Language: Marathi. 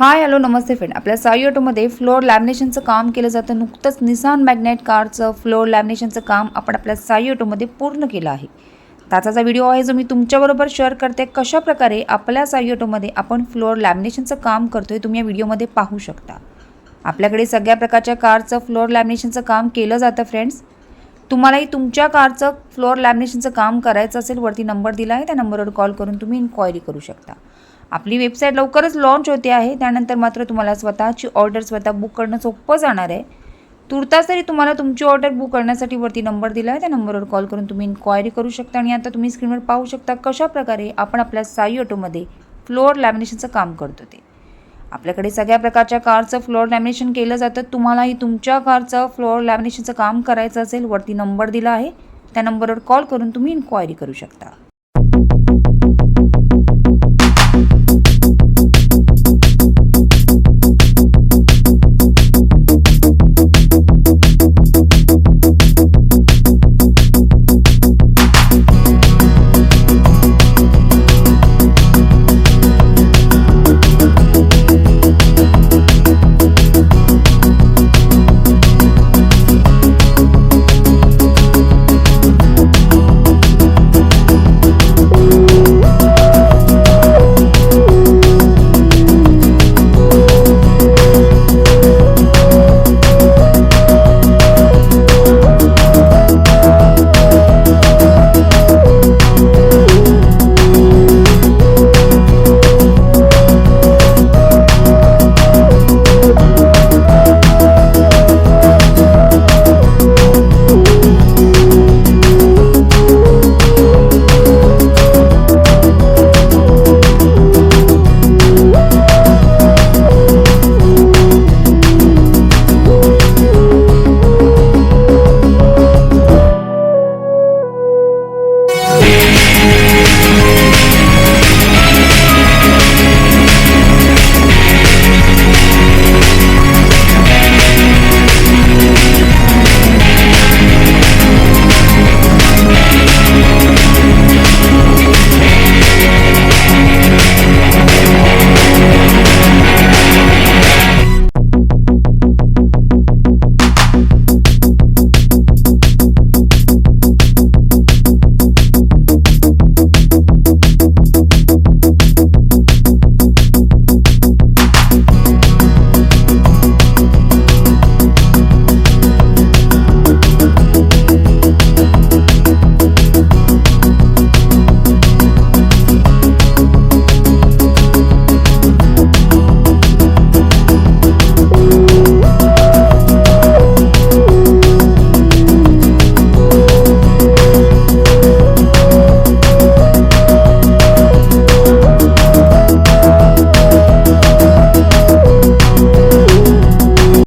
हाय हॅलो नमस्ते फ्रेंड. आपल्या साई ऑटोमध्ये फ्लोअर लॅमिनेशनचं काम केलं जातं. नुकतंच निसान मॅग्नेट कारचं फ्लोअर लॅमिनेशनचं काम आपण आपल्या साई ऑटोमध्ये पूर्ण केलं आहे. त्याचा व्हिडिओ आहे जो मी तुमच्याबरोबर शेअर करते. कशाप्रकारे आपल्या साई ऑटोमध्ये आपण फ्लोअर लॅमिनेशनचं काम करतोय तुम्ही या व्हिडिओमध्ये पाहू शकता. आपल्याकडे सगळ्या प्रकारच्या कारचं फ्लोअर लॅमिनेशनचं काम केलं जातं फ्रेंड्स. तुम्हालाही तुमच्या कारचं फ्लोअर लॅमिनेशनचं काम करायचं असेल, वरती नंबर दिला आहे, त्या नंबरवर कॉल करून तुम्ही इन्क्वायरी करू शकता. आपली वेबसाईट लवकरच लॉन्च होते आहे. त्यानंतर मात्र तुम्हाला स्वतःची ऑर्डर स्वतः बुक करणं सोपं जाणार आहे. तुर्तास तरी तुम्हाला तुमची ऑर्डर बुक करण्यासाठी वरती नंबर दिला आहे, त्या नंबरवर कॉल करून तुम्ही इन्क्वायरी करू शकता. आणि आता तुम्ही स्क्रीनवर पाहू शकता कशाप्रकारे आपण आपल्या साई ऑटोमध्ये फ्लोअर लॅमिनेशनचं काम करतो ते. आपल्याकडे सगळ्या प्रकारच्या कारचं फ्लोअर लॅमिनेशन केलं जातं. तुम्हालाही तुमच्या कारचं फ्लोअर लॅमिनेशनचं काम करायचं असेल, वरती नंबर दिला आहे, त्या नंबरवर कॉल करून तुम्ही इन्क्वायरी करू शकता.